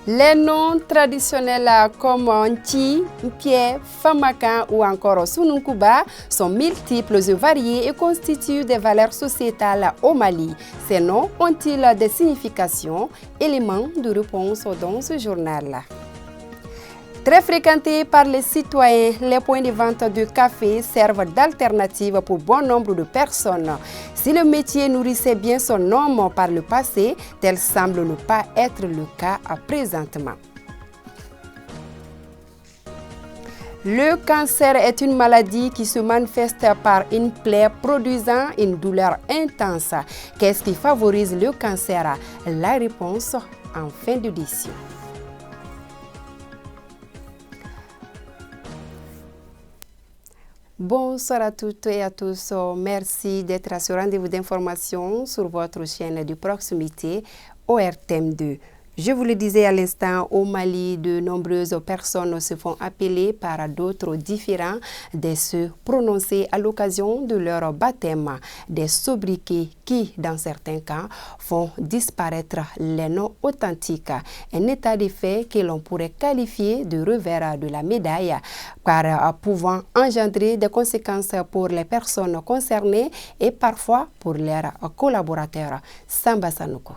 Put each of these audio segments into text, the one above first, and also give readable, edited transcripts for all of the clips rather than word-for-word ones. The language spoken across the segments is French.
Les noms traditionnels comme Nti, Mpie, Famakan ou encore Sununkuba sont multiples et variés et constituent des valeurs sociétales au Mali. Ces noms ont-ils des significations? Éléments de réponse dans ce journal. Très fréquentés par les citoyens, les points de vente de café servent d'alternative pour bon nombre de personnes. Si le métier nourrissait bien son homme par le passé, tel semble ne pas être le cas présentement. Le cancer est une maladie qui se manifeste par une plaie produisant une douleur intense. Qu'est-ce qui favorise le cancer? La réponse en fin d'édition. Bonsoir à toutes et à tous. Merci d'être à ce rendez-vous d'information sur votre chaîne de proximité ORTM2. Je vous le disais à l'instant, au Mali, de nombreuses personnes se font appeler par d'autres différents de se prononcer à l'occasion de leur baptême. Des sobriquets qui, dans certains cas, font disparaître les noms authentiques. Un état de fait que l'on pourrait qualifier de revers de la médaille, car pouvant engendrer des conséquences pour les personnes concernées et parfois pour leurs collaborateurs. Samba Sanoko.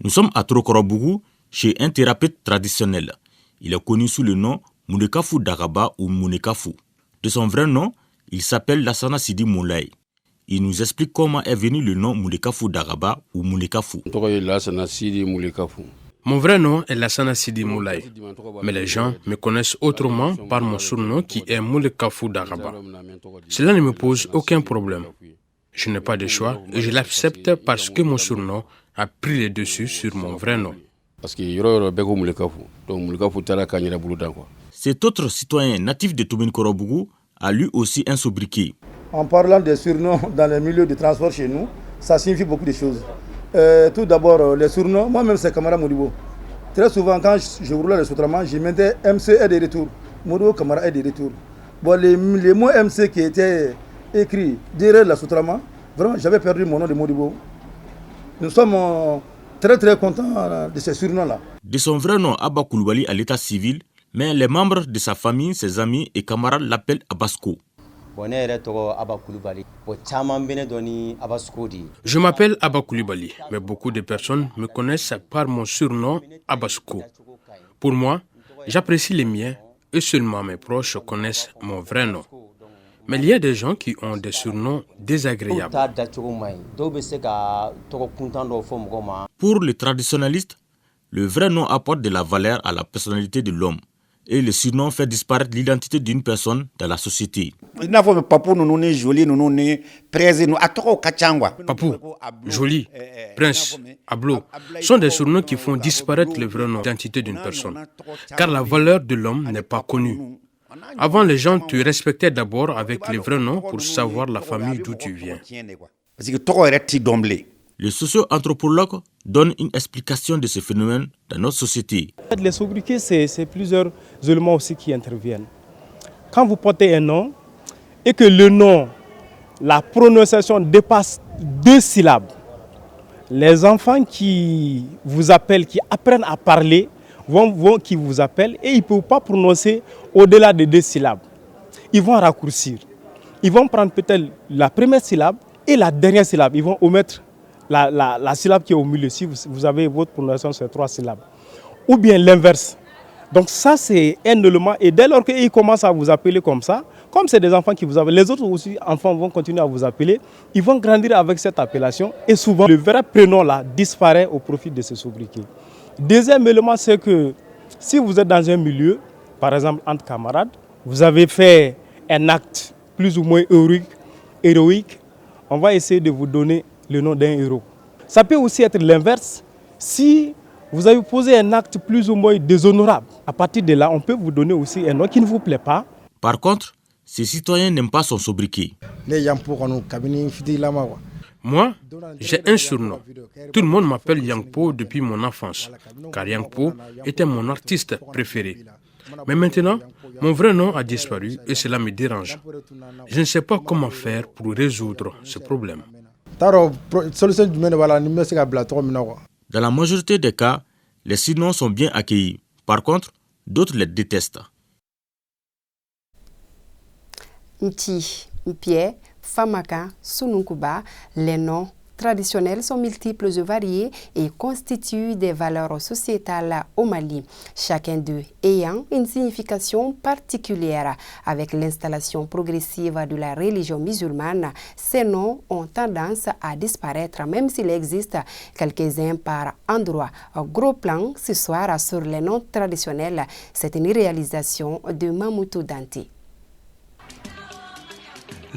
Nous sommes à Trokorobougou, chez un thérapeute traditionnel. Il est connu sous le nom Mounekafu Dagaba ou Mounekafu. De son vrai nom, il s'appelle Lassana Sidi Moulay. Il nous explique comment est venu le nom Mounekafu Dagaba ou Mounekafu. Mon vrai nom est Lassana Sidi Moulay, mais les gens me connaissent autrement par mon surnom qui est Mounekafu Dagaba. Cela ne me pose aucun problème. Je n'ai pas de choix et je l'accepte parce que mon surnom a pris le dessus sur mon vrai nom. Cet autre citoyen natif de Touminkorobougou a lui aussi un sobriquet. En parlant des surnoms dans les milieux de transport chez nous, ça signifie beaucoup de choses. Tout d'abord, les surnoms, moi-même c'est Kamara Modibo. Très souvent, quand je roulais le sotraman, je mettais MC est de retour. Modibo Kamara est de retour. Bon, les mots MC qui étaient écrits derrière le sotraman, vraiment, j'avais perdu mon nom de Modibo. Nous sommes très contents de ces surnoms-là. De son vrai nom, Abba Koulibaly à l'état civil, mais les membres de sa famille, ses amis et camarades l'appellent Abasko. Je m'appelle Abba Koulibaly, mais beaucoup de personnes me connaissent par mon surnom Abasko. Pour moi, j'apprécie les miens et seulement mes proches connaissent mon vrai nom. Mais il y a des gens qui ont des surnoms désagréables. Pour les traditionalistes, le vrai nom apporte de la valeur à la personnalité de l'homme et le surnom fait disparaître l'identité d'une personne dans la société. Papou, Joli, Prince, Ablo sont des surnoms qui font disparaître le vrai nom, l'identité d'une personne. Car la valeur de l'homme n'est pas connue. Avant, les gens te respectaient d'abord avec les vrais noms pour savoir la famille d'où tu viens. Le socio-anthropologue donne une explication de ce phénomène dans notre société. Les sobriquets, c'est plusieurs éléments aussi qui interviennent. Quand vous portez un nom et que le nom, la prononciation dépasse 2 syllabes, les enfants qui vous appellent, qui apprennent à parler, qui vous appellent et ils ne peuvent pas prononcer au-delà de 2 syllabes. Ils vont raccourcir. Ils vont prendre peut-être la première syllabe et la dernière syllabe. Ils vont omettre la syllabe qui est au milieu. Si vous avez votre prononciation sur 3 syllabes. Ou bien l'inverse. Donc ça, c'est un élément. Et dès lors qu'ils commencent à vous appeler comme ça, comme c'est des enfants qui vous appellent, les autres aussi enfants vont continuer à vous appeler. Ils vont grandir avec cette appellation. Et souvent, le vrai prénom là disparaît au profit de ce sobriquet. Deuxième élément, c'est que si vous êtes dans un milieu, par exemple entre camarades, vous avez fait un acte plus ou moins héroïque, on va essayer de vous donner le nom d'un héros. Ça peut aussi être l'inverse. Si vous avez posé un acte plus ou moins déshonorable, à partir de là, on peut vous donner aussi un nom qui ne vous plaît pas. Par contre, ces citoyens n'aiment pas son sobriquet. Moi, j'ai un surnom. Tout le monde m'appelle Yangpo depuis mon enfance, car Yangpo était mon artiste préféré. Mais maintenant, mon vrai nom a disparu et cela me dérange. Je ne sais pas comment faire pour résoudre ce problème. Dans la majorité des cas, les 6 noms sont bien accueillis. Par contre, d'autres les détestent. Nti, Mpie, Famaka, Sununkuba, les noms traditionnels sont multiples et variés et constituent des valeurs sociétales au Mali, chacun d'eux ayant une signification particulière. Avec l'installation progressive de la religion musulmane, ces noms ont tendance à disparaître, même s'il existe quelques-uns par endroit. Un gros plan ce soir sur les noms traditionnels, c'est une réalisation de Mamoutou Dante.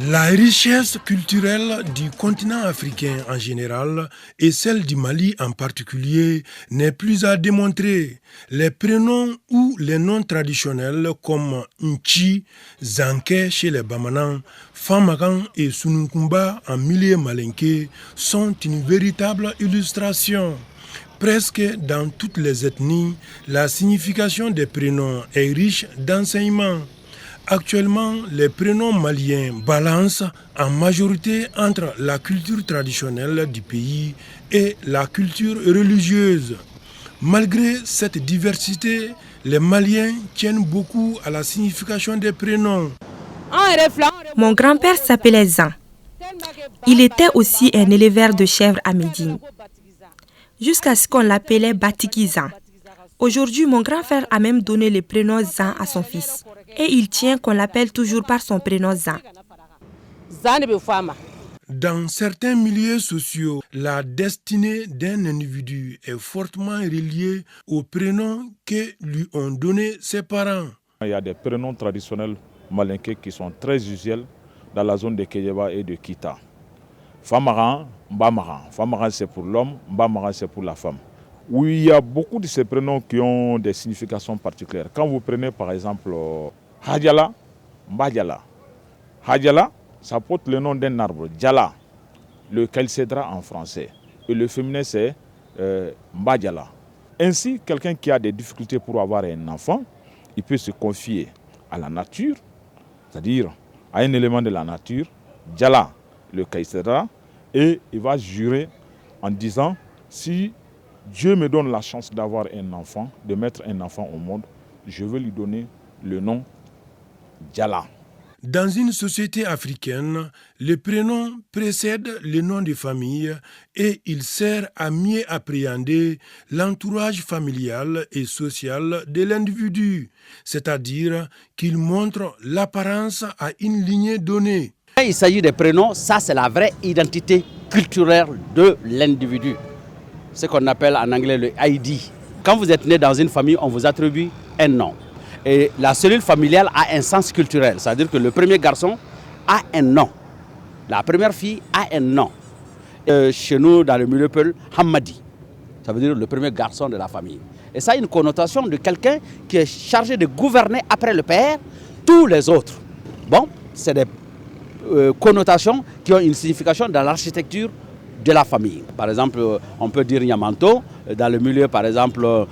La richesse culturelle du continent africain en général et celle du Mali en particulier n'est plus à démontrer. Les prénoms ou les noms traditionnels comme Nchi, Zanké chez les Bamanans, Famagan et Sununkumba en milieu malinké sont une véritable illustration. Presque dans toutes les ethnies, la signification des prénoms est riche d'enseignements. Actuellement, les prénoms maliens balancent en majorité entre la culture traditionnelle du pays et la culture religieuse. Malgré cette diversité, les Maliens tiennent beaucoup à la signification des prénoms. Mon grand-père s'appelait Zan. Il était aussi un éleveur de chèvres à Médine, jusqu'à ce qu'on l'appelait Batiki Zan. Aujourd'hui, mon grand-frère a même donné le prénom Zan à son fils. Et il tient qu'on l'appelle toujours par son prénom Zan. Dans certains milieux sociaux, la destinée d'un individu est fortement reliée au prénom que lui ont donné ses parents. Il y a des prénoms traditionnels malinqués qui sont très usuels dans la zone de Kéyeba et de Kita. Famaran, Mbamaran. Famaran c'est pour l'homme, Mbamaran c'est pour la femme. Oui, il y a beaucoup de ces prénoms qui ont des significations particulières. Quand vous prenez par exemple Hadjala, Mbadjala. Hadjala, ça porte le nom d'un arbre, Djala, le calcédra en français. Et le féminin c'est Mbadjala. Ainsi, quelqu'un qui a des difficultés pour avoir un enfant, il peut se confier à la nature, c'est-à-dire à un élément de la nature, Djala, le calcédra, et il va jurer en disant si Dieu me donne la chance d'avoir un enfant, de mettre un enfant au monde, je veux lui donner le nom Djala. Dans une société africaine, le prénom précède le nom de famille et il sert à mieux appréhender l'entourage familial et social de l'individu, c'est-à-dire qu'il montre l'apparence à une lignée donnée. Quand il s'agit des prénoms, ça c'est la vraie identité culturelle de l'individu. Ce qu'on appelle en anglais le ID. Quand vous êtes né dans une famille, on vous attribue un nom. Et la cellule familiale a un sens culturel. C'est-à-dire que le premier garçon a un nom. La première fille a un nom. Chez nous, dans le milieu Peul, Hamadi. Ça veut dire le premier garçon de la famille. Et ça a une connotation de quelqu'un qui est chargé de gouverner après le père tous les autres. Bon, c'est des connotations qui ont une signification dans l'architecture de la famille. Par exemple, on peut dire Yamanto. Dans le milieu, par exemple,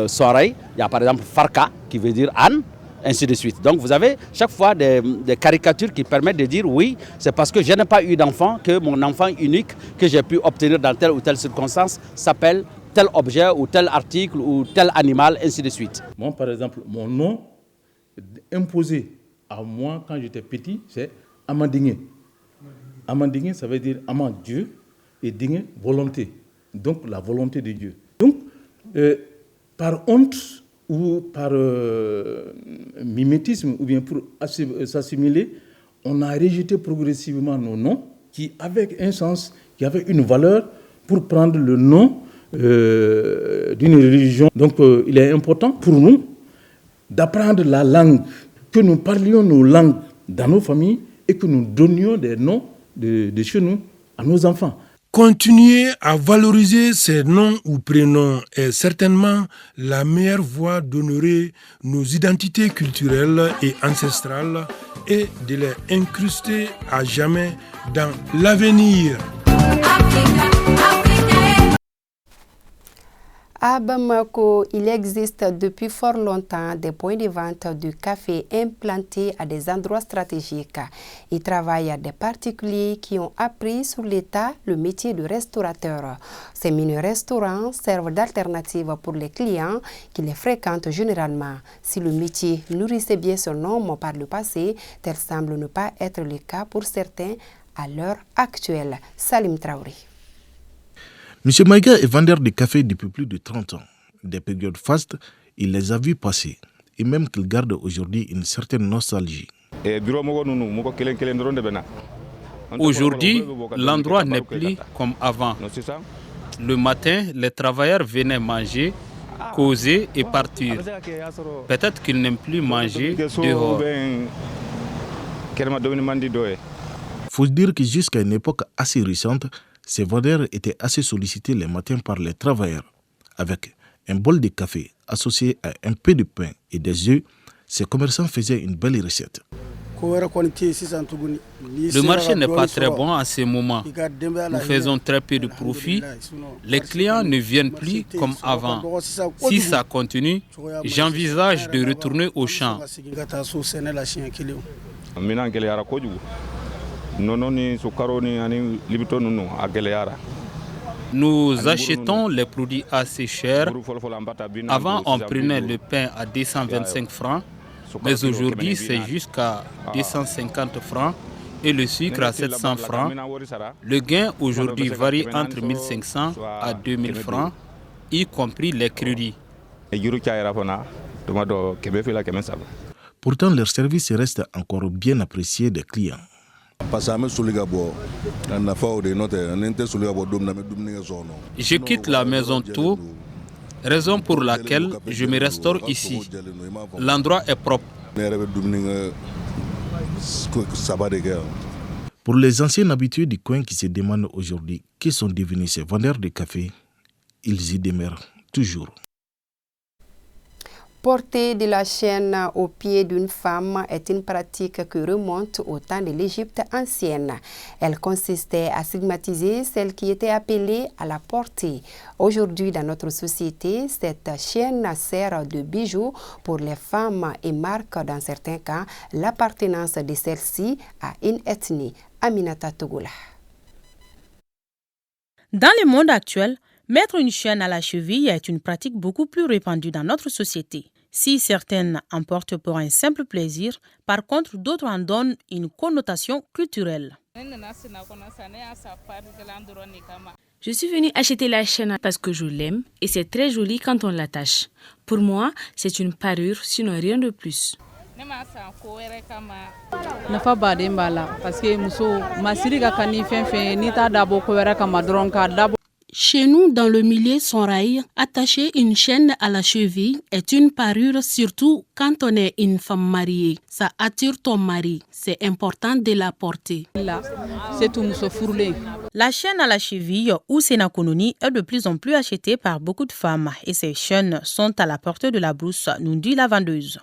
Soreille, il y a par exemple Farka, qui veut dire Anne, ainsi de suite. Donc vous avez chaque fois des caricatures qui permettent de dire oui, c'est parce que je n'ai pas eu d'enfant que mon enfant unique que j'ai pu obtenir dans telle ou telle circonstance s'appelle tel objet ou tel article ou tel animal, ainsi de suite. Moi, par exemple, mon nom imposé à moi quand j'étais petit, c'est Amandingé. Amandingé, ça veut dire Amand Dieu et Dingé, volonté. Donc la volonté de Dieu. Donc, par honte ou par mimétisme, ou bien pour s'assimiler, on a rejeté progressivement nos noms qui avaient un sens, qui avaient une valeur pour prendre le nom d'une religion. Donc il est important pour nous d'apprendre la langue, que nous parlions nos langues dans nos familles et que nous donnions des noms de chez nous à nos enfants. Continuer à valoriser ces noms ou prénoms est certainement la meilleure voie d'honorer nos identités culturelles et ancestrales et de les incruster à jamais dans l'avenir. À Bamako, il existe depuis fort longtemps des points de vente du café implantés à des endroits stratégiques. Ils travaillent à des particuliers qui ont appris sur l'État le métier de restaurateur. Ces mini-restaurants servent d'alternative pour les clients qui les fréquentent généralement. Si le métier nourrissait bien son nom par le passé, tel semble ne pas être le cas pour certains à l'heure actuelle. Salim Traoré. M. Maïga est vendeur de café depuis plus de 30 ans. Des périodes fastes, il les a vus passer, et même qu'il garde aujourd'hui une certaine nostalgie. Aujourd'hui, l'endroit n'est plus comme avant. Le matin, les travailleurs venaient manger, causer et partir. Peut-être qu'ils n'aiment plus manger dehors. Il faut dire que jusqu'à une époque assez récente, ces vendeurs étaient assez sollicités les matins par les travailleurs. Avec un bol de café associé à un peu de pain et des œufs, ces commerçants faisaient une belle recette. Le marché n'est pas très bon à ce moment. Nous faisons très peu de profit. Les clients ne viennent plus comme avant. Si ça continue, j'envisage de retourner au champ. Nous achetons les produits assez chers. Avant, on prenait le pain à 225 francs, mais aujourd'hui, c'est jusqu'à 250 francs et le sucre à 700 francs. Le gain aujourd'hui varie entre 1500 à 2000 francs, y compris les crédits. Pourtant, leur service reste encore bien apprécié des clients. Je quitte la maison tôt, raison pour laquelle je me restaure ici. L'endroit est propre. Pour les anciens habitués du coin qui se demandent aujourd'hui qui sont devenus ces vendeurs de café, ils y demeurent toujours. Porter de la chaîne au pied d'une femme est une pratique qui remonte au temps de l'Égypte ancienne. Elle consistait à stigmatiser celle qui était appelée à la porter. Aujourd'hui, dans notre société, cette chaîne sert de bijou pour les femmes et marque, dans certains cas, l'appartenance de celle-ci à une ethnie. Aminata Togola. Dans le monde actuel, mettre une chaîne à la cheville est une pratique beaucoup plus répandue dans notre société. Si certaines en portent pour un simple plaisir, par contre, d'autres en donnent une connotation culturelle. Je suis venue acheter la chaîne parce que je l'aime et c'est très joli quand on l'attache. Pour moi, c'est une parure, sinon rien de plus. Chez nous, dans le milieu Sonraï, attacher une chaîne à la cheville est une parure, surtout quand on est une femme mariée. Ça attire ton mari. C'est important de la porter. La chaîne à la cheville ou sénakononi est de plus en plus achetée par beaucoup de femmes et ces chaînes sont à la portée de la brousse, nous dit la vendeuse.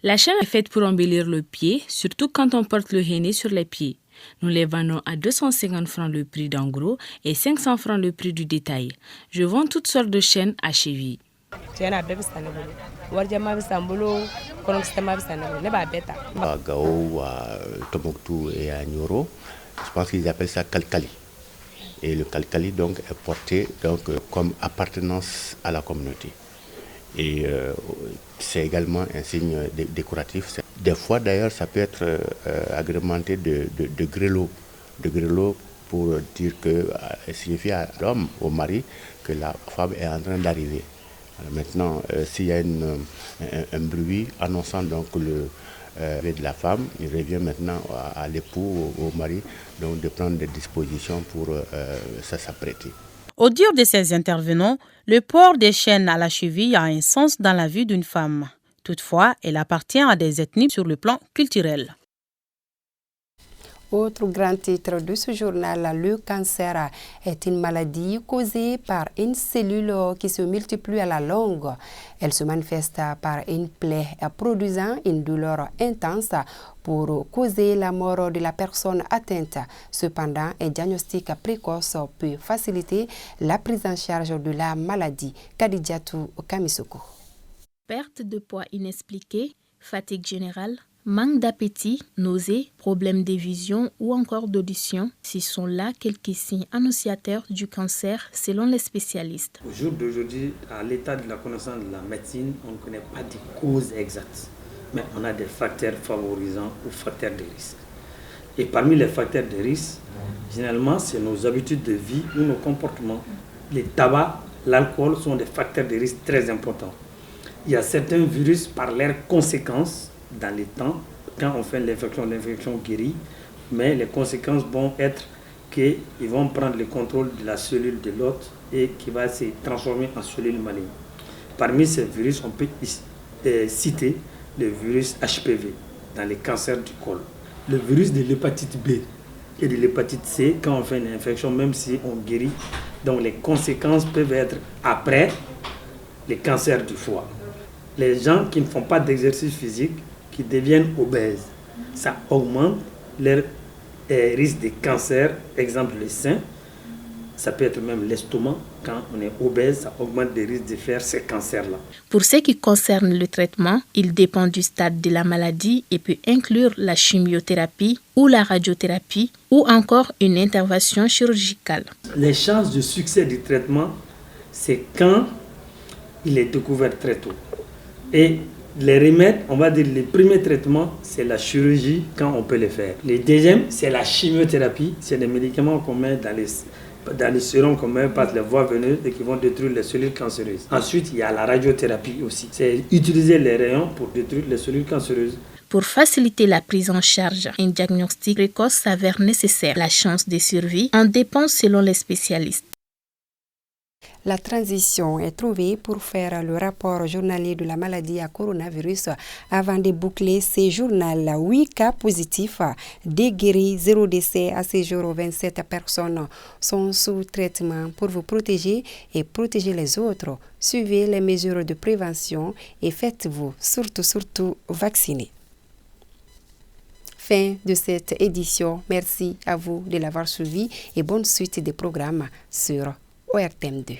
La chaîne est faite pour embellir le pied, surtout quand on porte le henné sur les pieds. Nous les vendons à 250 francs le prix d'en gros et 500 francs le prix du détail. Je vends toutes sortes de chaînes à cheville. À Gao, à Tombouctou et à Nyoro, je pense qu'ils appellent ça Kalkali. Et le Kalkali donc est porté donc, comme appartenance à la communauté. Et c'est également un signe décoratif. Des fois d'ailleurs ça peut être agrémenté de grelots. De grelots pour dire que signifie à l'homme, au mari, que la femme est en train d'arriver. Maintenant, s'il y a un bruit annonçant donc le de la femme, il revient maintenant à l'époux, au mari, donc de prendre des dispositions pour s'apprêter. Au dire de ces intervenants, le port des chaînes à la cheville a un sens dans la vie d'une femme. Toutefois, elle appartient à des ethnies sur le plan culturel. Autre grand titre de ce journal, le cancer est une maladie causée par une cellule qui se multiplie à la longue. Elle se manifeste par une plaie produisant une douleur intense pour causer la mort de la personne atteinte. Cependant, un diagnostic précoce peut faciliter la prise en charge de la maladie. Kadidiatou Kamisoko. Perte de poids inexpliquée, fatigue générale, manque d'appétit, nausées, problèmes de vision ou encore d'audition, ce sont là quelques signes annonciateurs du cancer selon les spécialistes. Au jour d'aujourd'hui, à l'état de la connaissance de la médecine, on ne connaît pas de causes exactes, mais on a des facteurs favorisants ou facteurs de risque. Et parmi les facteurs de risque, généralement, c'est nos habitudes de vie ou nos comportements. Les tabacs, l'alcool sont des facteurs de risque très importants. Il y a certains virus par leurs conséquences dans les temps, quand on fait l'infection guérit, mais les conséquences vont être qu'ils vont prendre le contrôle de la cellule de l'hôte et qui va se transformer en cellule maligne. Parmi ces virus, on peut citer le virus HPV dans les cancers du col, le virus de l'hépatite B et de l'hépatite C quand on fait une infection, même si on guérit. Donc les conséquences peuvent être après les cancers du foie. Les gens qui ne font pas d'exercice physique, qui deviennent obèses, ça augmente leur risque de cancer, exemple le sein, ça peut être même l'estomac, quand on est obèse, ça augmente les risques de faire ces cancers-là. Pour ce qui concerne le traitement, il dépend du stade de la maladie et peut inclure la chimiothérapie ou la radiothérapie ou encore une intervention chirurgicale. Les chances de succès du traitement, c'est quand il est découvert très tôt. Et les remèdes, on va dire les premiers traitements, c'est la chirurgie quand on peut les faire. Les deuxièmes, c'est la chimiothérapie. C'est des médicaments qu'on met dans les sérums qu'on met par les voies veineuses et qui vont détruire les cellules cancéreuses. Ensuite, il y a la radiothérapie aussi. C'est utiliser les rayons pour détruire les cellules cancéreuses. Pour faciliter la prise en charge, un diagnostic précoce s'avère nécessaire. La chance de survie en dépend selon les spécialistes. La transition est trouvée pour faire le rapport journalier de la maladie à coronavirus avant de boucler ces journaux. 8 cas positifs, des guéris, 0 décès. À ce jour, 27 personnes sont sous traitement pour vous protéger et protéger les autres. Suivez les mesures de prévention et faites-vous surtout vacciner. Fin de cette édition. Merci à vous de l'avoir suivi et bonne suite des programmes sur ORTM2.